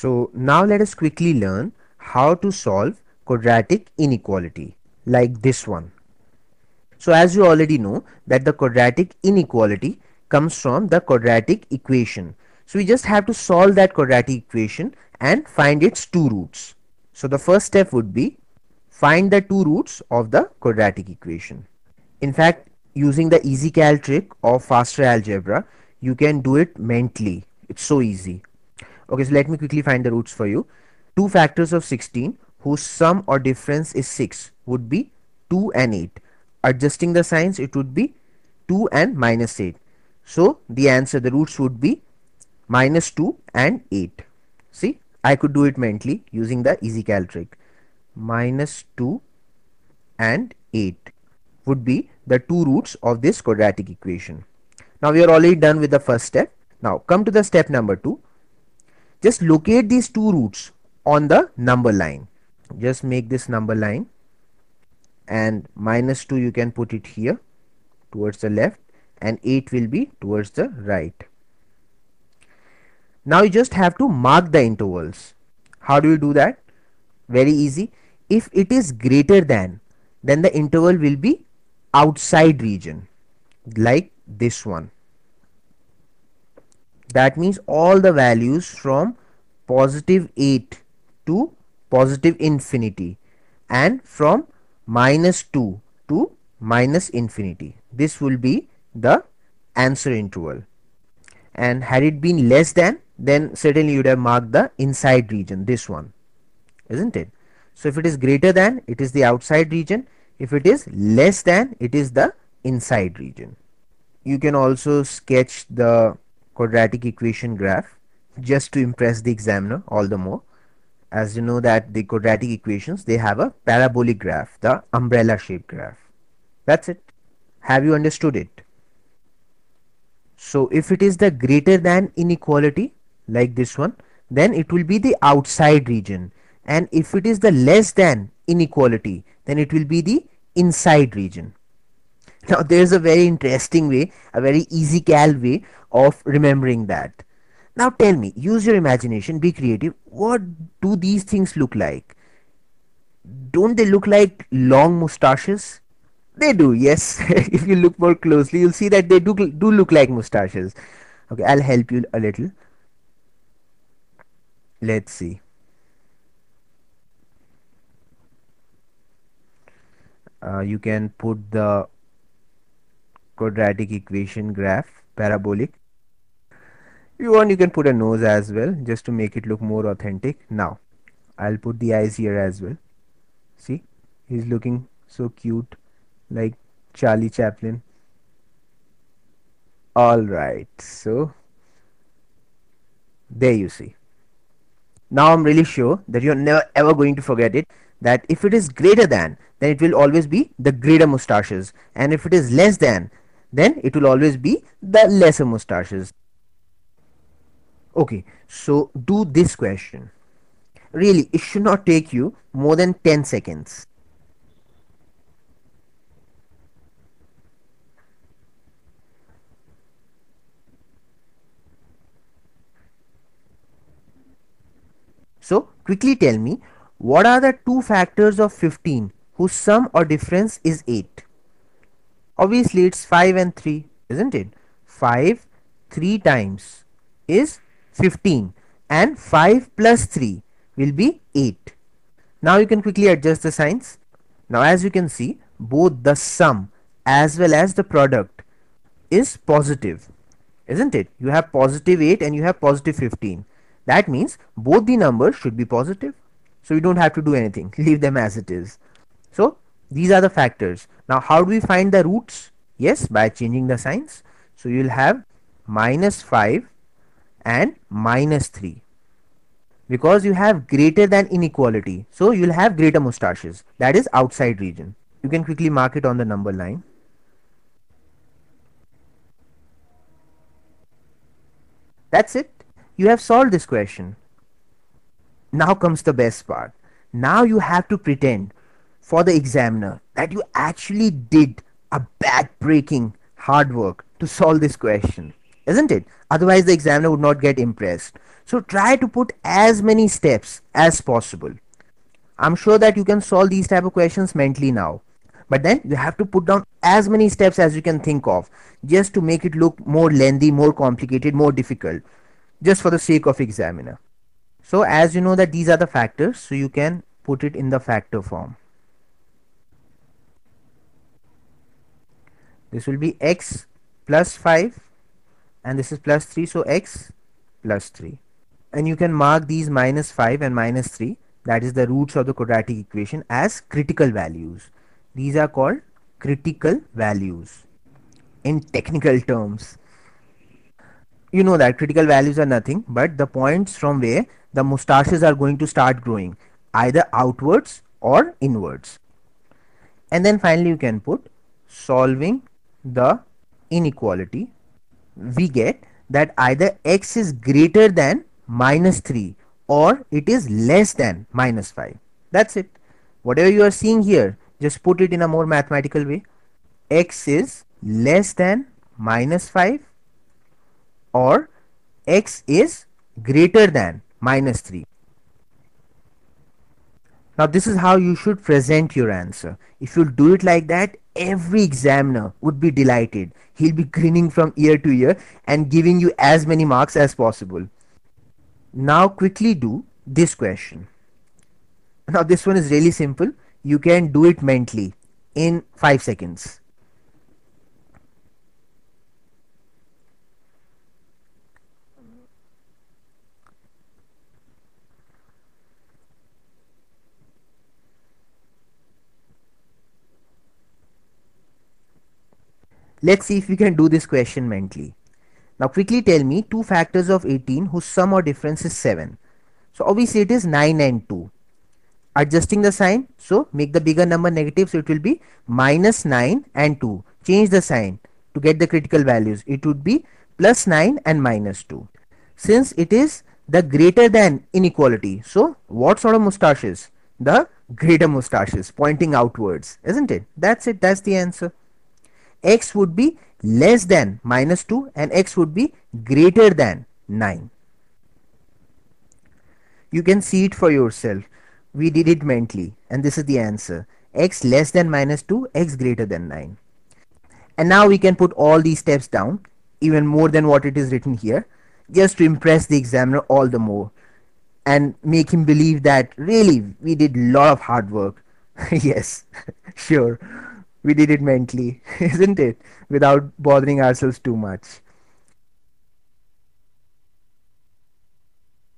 So now let us quickly learn how to solve quadratic inequality like this one. So as you already know that the quadratic inequality comes from the quadratic equation. So we just have to solve that quadratic equation and find its two roots. So the first step would be find the two roots of the quadratic equation. In fact, using the EasyCal trick of faster algebra, you can do it mentally. It's so easy. Okay, so let me quickly find the roots for you. Two factors of 16 whose sum or difference is 6 would be 2 and 8. Adjusting the signs, it would be 2 and minus 8. So the answer, the roots would be minus 2 and 8. See, I could do it mentally using the EasyCal trick. Minus 2 and 8 would be the two roots of this quadratic equation. Now we are already done with the first step. Now come to the step number 2. Just locate these two roots on the number line. Just make this number line, and minus 2 you can put it here towards the left, and 8 will be towards the right. Now you just have to mark the intervals. How do you do that? Very easy. If it is greater than, then the interval will be outside region, like this one. That means all the values from positive 8 to positive infinity, and from minus 2 to minus infinity. This will be the answer interval. And had it been less than, then certainly you would have marked the inside region, this one, isn't it? So if it is greater than, it is the outside region. If it is less than, it is the inside region. You can also sketch the quadratic equation graph just to impress the examiner all the more. As you know that the quadratic equations, they have a parabolic graph, the umbrella shaped graph. That's it. Have you understood it? So if it is the greater than inequality like this one, then it will be the outside region, and if it is the less than inequality, then it will be the inside region. Now there is a very interesting way, a very EasyCal way of remembering that. Now tell me, use your imagination, be creative. What do these things look like? Don't they look like long mustaches? They do, yes. If you look more closely, you'll see that they do look like mustaches. Okay, I'll help you a little. Let's see. You can put the quadratic equation graph parabolic. If you want, you can put a nose as well, just to make it look more authentic. Now I'll put the eyes here as well. See, he's looking so cute, like Charlie Chaplin. Alright, so there you see. Now I'm really sure that you're never ever going to forget it, that if it is greater than, then it will always be the greater mustaches, and if it is less than, then it will always be the lesser mustaches. Okay, so do this question. Really, it should not take you more than 10 seconds. So quickly tell me, what are the two factors of 15 whose sum or difference is 8? Obviously it's 5 and 3, isn't it? 5 3 times is 15, and 5 plus 3 will be 8. Now you can quickly adjust the signs. Now as you can see, both the sum as well as the product is positive, isn't it? You have positive 8 and you have positive 15. That means both the numbers should be positive. So you don't have to do anything. Leave them as it is. So these are the factors. Now how do we find the roots? Yes, by changing the signs. So you will have minus 5 and minus 3. Because you have greater than inequality, so you will have greater mustaches. That is outside region. You can quickly mark it on the number line. That's it. You have solved this question. Now comes the best part. Now you have to pretend for the examiner that you actually did a back-breaking hard work to solve this question. isn't it? Otherwise the examiner would not get impressed. So try to put as many steps as possible. I'm sure that you can solve these type of questions mentally now, but then you have to put down as many steps as you can think of, just to make it look more lengthy, more complicated, more difficult, just for the sake of examiner. So as you know that these are the factors, so you can put it in the factor form. This will be x plus 5 and this is plus 3, so x plus 3. And you can mark these minus 5 and minus 3, that is the roots of the quadratic equation, as critical values. These are called critical values in technical terms. You know that critical values are nothing but the points from where the moustaches are going to start growing, either outwards or inwards. And then finally you can put solving the inequality. We get that either x is greater than minus 3 or it is less than minus 5. That's it. Whatever you are seeing here, just put it in a more mathematical way. X is less than minus 5 or x is greater than minus 3. Now this is how you should present your answer. If you do it like that, every examiner would be delighted. He'll be grinning from ear to ear and giving you as many marks as possible. Now quickly do this question. Now this one is really simple. You can do it mentally in 5 seconds. Let's see if we can do this question mentally. Now quickly tell me two factors of 18 whose sum or difference is 7. So obviously it is 9 and 2. Adjusting the sign, so make the bigger number negative, so it will be minus 9 and 2. Change the sign to get the critical values. It would be plus 9 and minus 2. Since it is the greater than inequality, so what sort of moustaches? The greater moustaches pointing outwards, isn't it? That's it, that's the answer. X would be less than minus 2 and x would be greater than 9. You can see it for yourself. We did it mentally and this is the answer. X less than minus 2, x greater than 9. And now we can put all these steps down, even more than what it is written here, just to impress the examiner all the more and make him believe that really we did a lot of hard work. Yes, sure, we did it mentally, isn't it? Without bothering ourselves too much.